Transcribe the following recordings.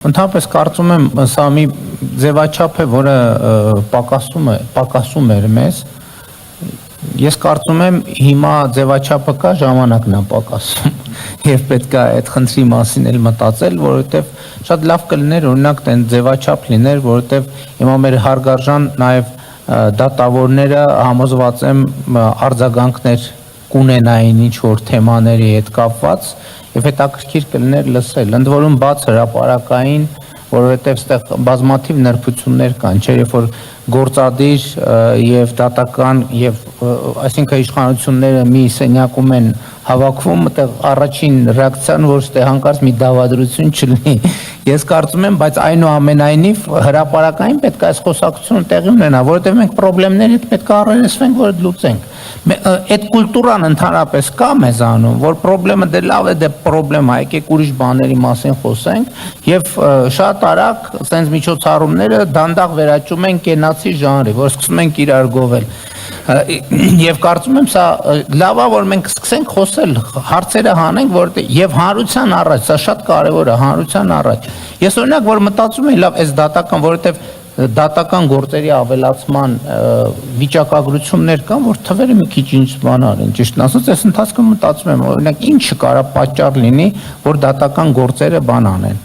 Ընդհանրապես կարծում եմ սա մի ձևաչափ է, որը պակասում էր մեզ։ Ես կարծում եմ հիմա ձևաչափը կա, ժամանակն է պակասում եւ պետք է այդ խնդրի մասին էլ մտածել, որովհետեւ շատ լավ կլիներ օրինակ տեն ձևաչափ լիներ, որովհետեւ հիմա մեր հարգարժան նաեւ դատավորները համոզված եմ արձագանքներ կունենային ինչ որ թեմաների հետ կապված եւ հետաքրքիր կլիներ լսել։ Ընդ որում բաց հրապարակային, որովհետեւ այստեղ բազմաթիվ նրբություններ կան, չէ՞, երբ որ գործադիր եւ դատական եւ այսինքն իշխանությունները մի սենյակում են հավաքվում, այդտեղ առաջին ռեակցիան որ ստե հանկարծ մի դավադրություն չլինի։ Ես կարծում եմ, բայց այնուամենայնիվ հրապարակային պետք է այս խոսակցությունը տեղի ունենա, որովհետեւ մենք խնդիրների հետ պետք է առերեսվենք, որ լուծենք։ Այդ կուլտուրան ընդհանրապես կա մեզանում, որ խնդրեմը դե լավ է, դե խնդրեմ, եկեք ուրիշ բաների մասին խոսենք եւ շատ արագ sense միջոցառումները դանդաղ վերաճում են կենացի ժանրի, որ սկսում ենք իրար գովել։ Եվ կարծում եմ սա լավ է, որ մենք սկսենք խոսել, հարցերը հանենք, որտեղ եւ հանրության առաջ, սա շատ կարեւոր է, հանրության առաջ։ Ես օրինակ որ մտածում եմ, լավ, այս դատական, որովհետեւ դատական գործերի ավելացման վիճակագրություններ կան, որ թվերը մի քիչ ինչ բանալ են, ճիշտն ասած, այս ընթացքում մտածում եմ, օրինակ ինչը կարա պատճառ լինի, որ դատական գործերը բան անեն,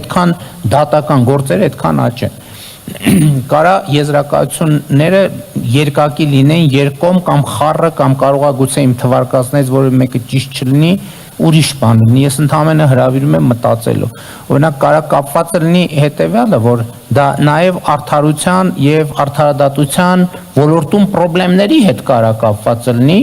այդքան դատական գործերը այդքան աճեն։ Կարա եզրակացությունները երկակի լինեն, երկկողմ կամ խառը կամ կարողա գուցե իմ թվարկածներից որը մեկը ճիշտ չլինի, ուրիշ բան լինի, ես ընդհանրապես հրավիրում եմ մտածելու։ Օրինակ կարա կապված լինի հետևյալը, որ դա նաև արդարության եւ արդարադատության ոլորտում խնդիրների հետ կարա կապված լինի,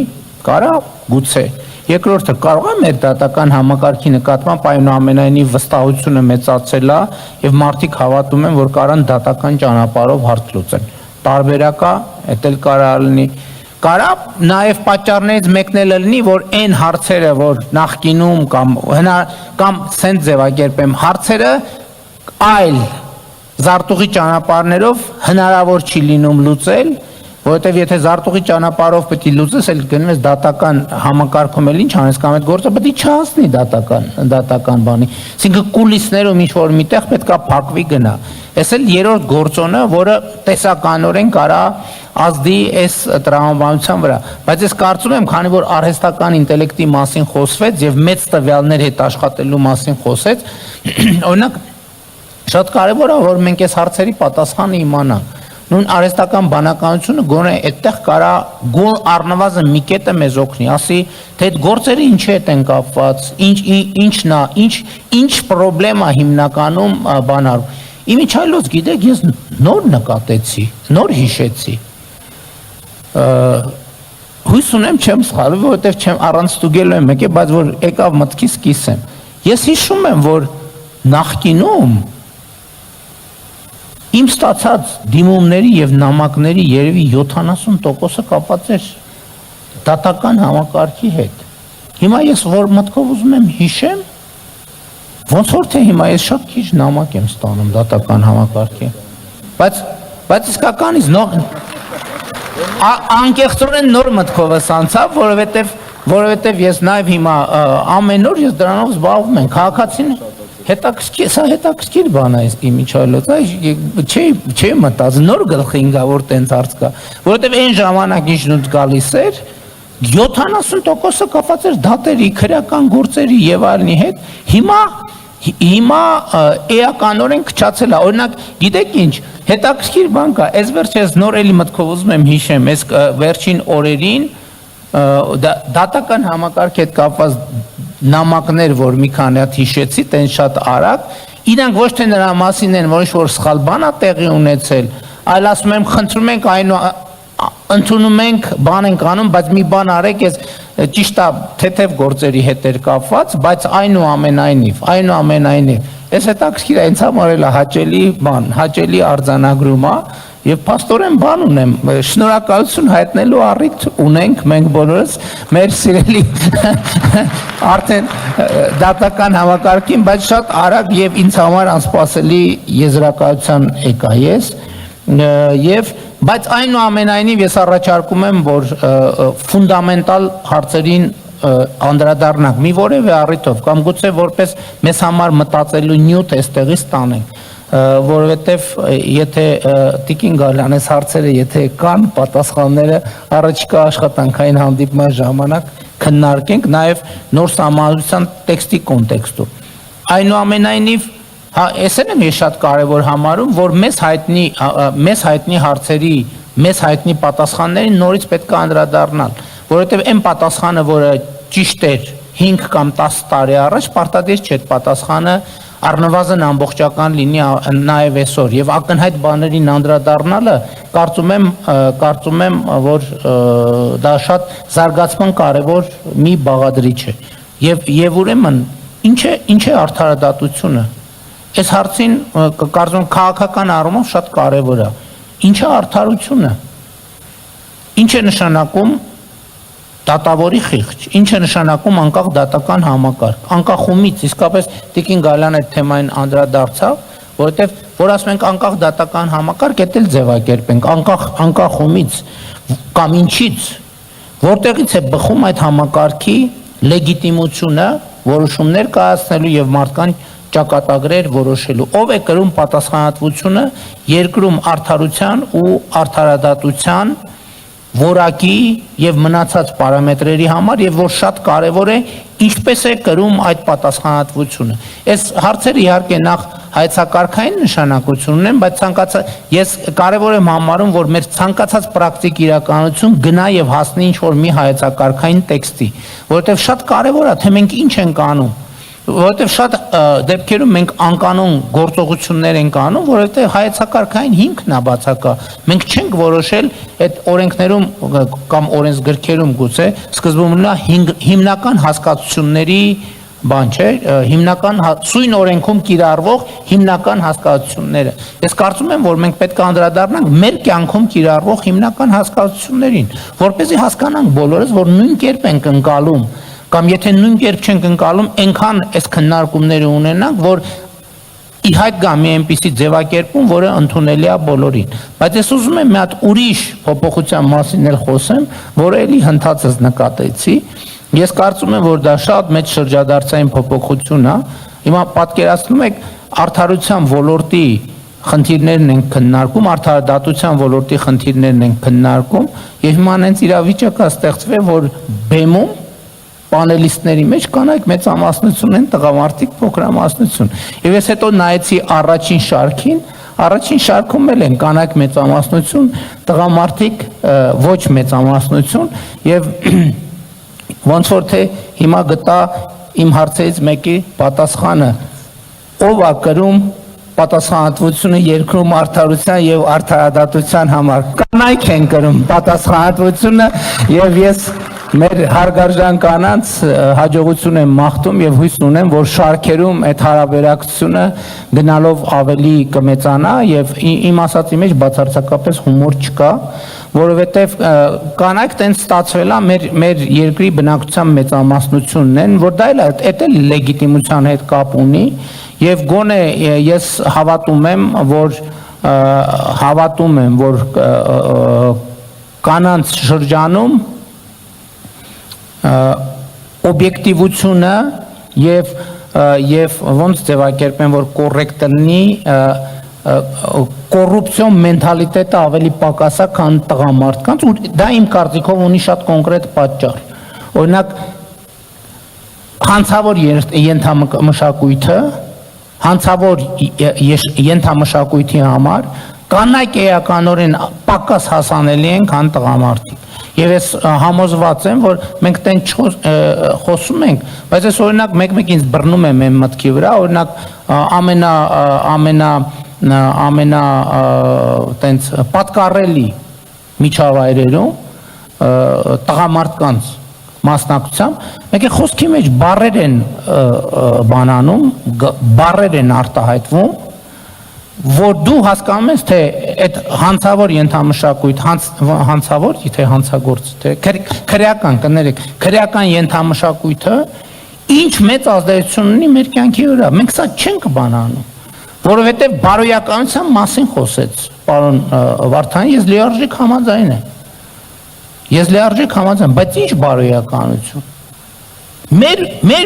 կարա գուցե։ Երկրորդը կարող է մեր դատական համակարգի նկատմամբ այնուամենայնիվ վստահությունը մեծացել է եւ մարդիկ հավատում են, որ կարան դատական ճանապարհով հարց լուծեն։ Տարբերակա, դա էլ կարա լինի։ Կարա նաև պատճառներից մեկն էլ լինի, որ այն հարցերը, որ նախկինում կամ սենց ձևակերպեմ, հարցերը այլ զարտուղի ճանապարհներով հնարավոր չի լինում լուծել, որովհետև եթե զարտուղի ճանապարհով պետք է լուծես, էլ գնես դատական համակարգում էլ ինչ անես կամ այդ գործը պետք է չհասնի դատական բանի։ Այսինքն կուլիսներում ինչ որ միտեղ պետք է փակվի գնա։ Այս էլ երրորդ գործոնը, որը տեսականորեն կարա ազդի այս տրամաբանության վրա, բայց ես կարծում եմ, քանի որ արհեստական ինտելեկտի մասին խոսվեց եւ մեծ տվյալներ հետ աշխատելու մասին խոսեց, օրինակ շատ կարեւոր է, որ մենք այս հարցերի պատասխանը իմանանք։ Նույն արհեստական բանականությունը գոնե այդտեղ կարա գոն առնվազն մի կետը մեզ օգնի, ասի, թե այդ գործերը ինչի հետ են կապված, ինչն է, ինչ խնդրեմ է հիմնականում բանարում։ Իմիջիայլոց գիտեք, ես նոր նկատեցի, նոր հիշեցի։ Հույս ունեմ չեմ սխալվի, որովհետև չեմ առանց ստուգելու եմ եկել, բայց որ եկավ մտքիս կիսեմ։ Ես հիշում եմ, որ նախկինում իմ ստացած դիմումների եւ նամակների երևի 70%-ը կապված էր դատական համակարգի հետ։ Հիմա ես որ մտքով ուզում եմ հիշեմ, ոնց որ թե հիմա ես շատ քիչ նամակ եմ ստանում դատական համակարգի։ Բայց իսկականից անկեղծորեն նոր մտքով ես անցավ, որովհետև ես նաև հիմա ամեն օր ես դրանով զբաղվում եմ, քաղաքացին հետաքրքիր բան է իմիջիայլոց, չի մտածում, նոր գլխին գա, որ տենց հարց կա, որովհետև այն ժամանակ ինչ նույն գալիս էր, 70%-ը կապված էր դատերի, քրեական գործերի եւ այլնի հետ, հիմա էականորեն քչացել է, օրինակ, գիտեք ինչ, հետաքրքիր բան կա, այս վերջերս նոր էլի մտքով ուզում եմ հիշեմ, այս վերջին օրերին դատական համակարգի հետ կապված նամակներ, որ մի քանի հատ հիշեցի, տեն շատ արագ, իրանք ոչ թե նրա մասին են, որ ինչ-որ սխալ բան է տեղի ունեցել, այլ ասում եմ, խնդրում ենք ընդունում ենք, բան ենք անում, բայց մի բան արեք, ես ճիշտ է թեթև գործերի հետ էր կապված, բայց այնուամենայնիվ, այս հետաքրքիր է, ինձ համար էլ հաճելի բան, հաճելի արձանագրում է, եւ փաստորեն բան ունեմ, շնորհակալություն հայտնելու առիթ ունենք մենք բոլորս մեր սիրելի արդեն դատական համակարգին, բայց շատ արագ եւ ինձ համար անսպասելի եզրակացության եկա ես եւ բայց այնուամենայնիվ ես առաջարկում եմ, որ ֆունդամենտալ հարցերին անդրադառնանք մի որևէ առիթով կամ գուցե որպես մեզ համար մտածելու նյութ էստեղից տանենք, որովհետև եթե Տիկին Գալյանես հարցերը եթե կան, պատասխանները առաջիկա աշխատանքային հանդիպման ժամանակ քննարկենք նաև նոր սահմանադրության տեքստի կոնտեքստում։ Այնուամենայնիվ, այսինքն եմ ես շատ կարևոր համարում, որ մեզ հայտնի հարցերի, մեզ հայտնի պատասխաններին նորից պետք է անդրադառնալ, որովհետև այն պատասխանը, որը ճիշտ էր 5 կամ 10 տարի առաջ, պարտադիր չէ պատասխանը առնվազն ամբողջական լինի նաև այսօր եւ ակնհայտ բաներին անդրադառնալը կարծում եմ որ դա շատ զարգացման կարևոր մի բաղադրիչ է եւ ուրեմն ինչ է արդարադատությունը այս հարցին կարծում եմ քաղաքական առումով շատ կարևոր է ինչ է արդարությունը ինչ է նշանակում դատավորի խիղճ, ինչ է նշանակում անկախ դատական համակարգ, անկախումից, իսկապես Տիկին Գալյան այդ թեմային անդրադարձավ, որովհետև որ ասում ենք անկախ դատական համակարգ, դա էլ ձևակերպենք, անկախումից կամ ինչից, որտեղից է բխում այդ համակարգի լեգիտիմությունը, որոշումներ կայացնելու եւ մարդկանց ճակատագրեր որոշելու, ով է կրում պատասխանատվությունը երկրում արդարության ու արդարադատության որակի եւ մնացած պարամետրերի համար եւ որ շատ կարեւոր է ինչպես է կրում այդ պատասխանատվությունը։ Այս հարցերը իհարկե նախ հայեցակարգային նշանակություն ունեն, բայց ես կարեւոր եմ համարում, որ մեր ցանկացած պրակտիկ իրականություն գնա եւ հասնի ինչ որ մի հայեցակարգային տեքստի, որովհետեւ շատ կարեւոր է թե մենք ինչ ենք անում, որովհետև շատ դեպքերում մենք անկանոն գործողություններ ենք անում, որովհետև հայեցակարգային հիմքն է բացակա։ Մենք չենք որոշել այդ օրենքներում կամ օրենսգրքերում գուցե սկզբում նա հիմնական հասկացությունների բան չէ, հիմնական սույն օրենքում կիրառվող հիմնական հասկացությունները։ Ես կարծում եմ, որ մենք պետք է անդրադառնանք մեր կյանքում կիրառվող հիմնական հասկացություններին, որպեսզի հասկանանք բոլորս, որ նույն կերպ ենք ընկալում կամ եթե նույն կերպ չենք ընկալում, այնքան այս քննարկումները ունենանք, որ ի հայտ գա մի այնպիսի ձևակերպում, որը ընդունելի է բոլորին։ Բայց ես ուզում եմ մի հատ ուրիշ փոփոխության մասին էլ խոսեմ, որը էլի հնդածս նկատեցի։ Ես կարծում եմ, որ դա շատ մեծ շրջադարձային փոփոխություն է։ Հիմա պատկերացնում եք արդարության ոլորտի խնդիրներն են քննարկում, արդարադատության ոլորտի խնդիրներն են քննարկում, եւ հիմա հենց իրավիճակը ստեղծվել, որ բեմում պանելիստների մեջ կանայք մեծամասնություն են, տղամարդիկ փոքրամասնություն։ Եվ ես հետո նայեցի առաջին շարքին, առաջին շարքում էլ են կանայք մեծամասնություն, տղամարդիկ ոչ մեծամասնություն, եւ ոնց որ թե հիմա գտա իմ հարցերից մեկի պատասխանը, ով է կրում պատասխանատվությունը երկրում արդարության եւ արդարադատության համար։ Կանայք են կրում պատասխանատվությունը եւ ես մեր հարգարժան կանանց հաջողություն եմ մաղթում եւ հույս ունեմ, որ շարքերում այդ հարաբերակցությունը գնալով ավելի կմեծանա եւ իմ ասածի մեջ բացարձակապես հումոր չկա, որովհետեւ կանայք տենց ստացվել է մեր երկրի բնակչության մեծամասնությունն են, որ դա էլ լեգիտիմության հետ կապ ունի եւ գոնե ես հավատում եմ, որ կանանց շրջանում օբյեկտիվությունը եւ ոնց ձևակերպեմ, որ կոռեկտ լինի, կոռուպցիոն մենթալիտետը ավելի պակաս է, քան տղամարդկանց, ու դա իմ կարծիքով ունի շատ կոնկրետ պատճառ։ Օրինակ, հանցավոր ենթամշակույթը, հանցավոր ենթամշակույթի համար կանայք էականորեն պակաս հասանելի են, քան տղամարդիկ։ Եվ ես համոզված եմ, որ մենք տենց խոսում ենք, բայց ես օրինակ մեկ-մեկ ինձ բռնում եմ այն մտքի վրա, օրինակ ամենա տենց պատկառելի միջավայրերում տղամարդկանց մասնակցությամբ, մեկ է խոսքի մեջ բառեր են բանանում, բառեր են արտահայտվում, որ դու հասկանում ես, թե այդ հանցավոր ենթամշակույթ, հանցավոր, թե հանցագործ, թե քրեական, կներեք, քրեական ենթամշակույթը ինչ մեծ ազդեցություն ունի մեր կյանքի վրա։ Մենք սա չենք բանանում, որովհետև բարոյականության մասին խոսեց պարոն Վարդանյան, ես լիարժեք համաձայն եմ։ Բայց ինչ բարոյականություն։ Մեր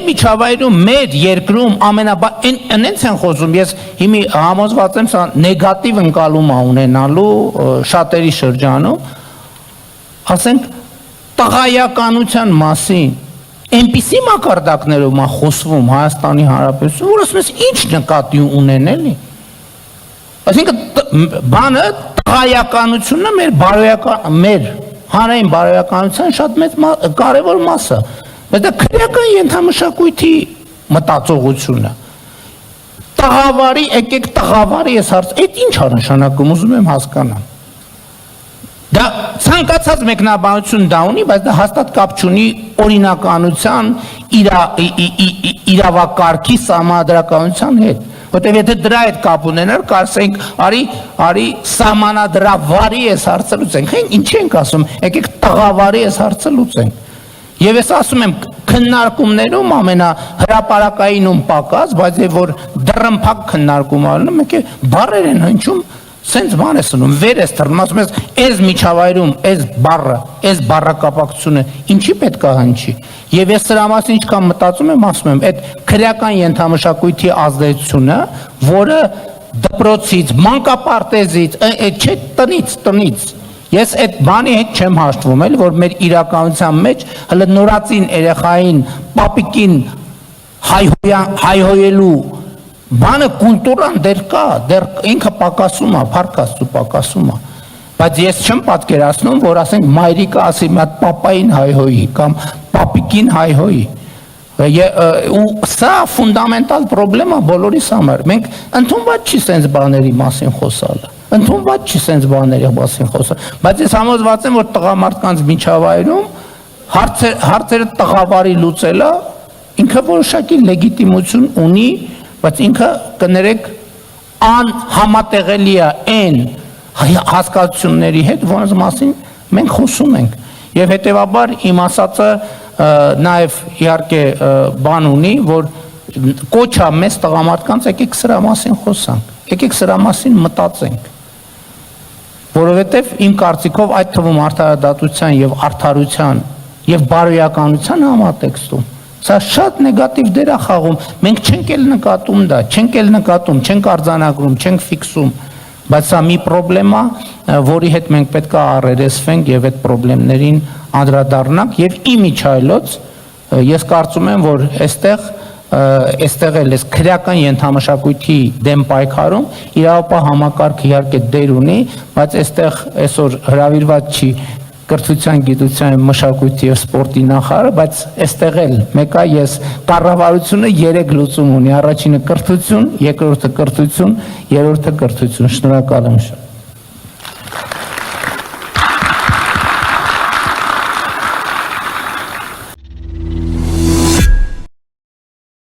միջավայրում, մեր երկրում այնց են խոսում, ես հիմի համոզված եմ, սա նեգատիվ ընկալում է ունենալու շատերի շրջանում, ասենք տղայականության մասին այնպիսի մակարդակներով է խոսվում Հայաստանի Հանրապետությունում, որ ասում ես ինչ նկատի ունեն էլի։ Այսինքն բանը տղայականությունն է մեր հանրային բարոյականության շատ մեծ կարևոր մասը, բայց դա քրեական ենթամշակույթի մտածողությունը։ Տղավարի, եկեք տղավարի ես հարց, այդ ինչ է նշանակում, ուզում եմ հասկանամ։ Դա ցանկացած մեկնաբանություն դա ունի, բայց դա հաստատ կապ չունի օրինականության, իրավակարգի սահմանադրականության հետ։ Որտեղ եթե դրա հետ կապ ունենար, կարծենք, արի սահմանադրավարի ես հարցը լուծենք։ Ինչ ենք ասում, եկեք տղավարի ես հարցը լուծենք։ Եվ ես ասում եմ, քննարկումներում ամենահրապարակայինում պակաս, բայց որ դռնփակ քննարկում ալնում, եկե բառեր են հնչում, սենց բան ես ունում, վեր ես թռնում, ասում ես, այս միջավայրում, այս բառակապակցությունը ինչի պետք է հնչի։ Եվ ես սրա մասին ինչքան մտածում եմ, ասում եմ, այդ քրեական ենթամշակույթի ազդեցությունը, որը դպրոցից, մանկապարտեզից, չէ տնից, ես այդ բանի հետ չեմ հաշտվում, էլ որ մեր իրականության մեջ հələ նորածին երեխային, պապիկին հայհոյելու բանը կուլտուրան դեռ կա, դեռ ինքը պակասում է, փառքաստու պակասում է, բայց ես չեմ պատկերացնում, որ ասենք մայրիկը ասի մի հատ պապային հայհոյի կամ պապիկին հայհոյի, ու սա ֆունդամենտալ պրոբլեմ է բոլորիս համար, մենք ընդունված չի սենց բաների մասին խոսալը, ընդունված չի սենց բաների մասին խոսալը, բայց ես համոզված եմ, որ տղամարդկանց միջավայրում հարցերը տղավարի լուծելը ինքը որոշակի լեգիտիմություն ունի, բայց ինքը կներեք անհամատեղելի է այն հասկացությունների հետ, որոնց մասին մենք խոսում ենք, եւ հետեւաբար իմ ասածը նաեւ իհարկե բան ունի, որ կոչա մեծ տղամարդկանց եկեք սրա մասին խոսանք, եկեք սրա մասին մտածենք, որովհետեւ իմ կարծիքով այդ թվում արդարադատության եւ արդարության եւ բարոյականության համատեքստում սա շատ նեգատիվ դեր է խաղում, մենք չենք էլ նկատում դա, չենք արձանագրում, չենք ֆիքսում, բայց սա մի պրոբլեմ է, որի հետ մենք պետք է առերեսվենք եւ այդ պրոբլեմներին անդրադառնանք եւ իմիջայլոց ես կարծում եմ, որ այստեղ էլ էս քրեական ենթամշակույթի դեմ պայքարում իրավապահ համակարգը իհարկե դեր ունի, բայց այստեղ այսօր հրավիրված չի կրթության, գիտության, մշակույթի եւ սպորտի նախարարը, բայց այստեղ էլ մեկը ես կառավարությունը 3 լուծում ունի, առաջինը կրթություն, երկրորդը կրթություն, երրորդը կրթություն, շնորհակալ եմ շատ։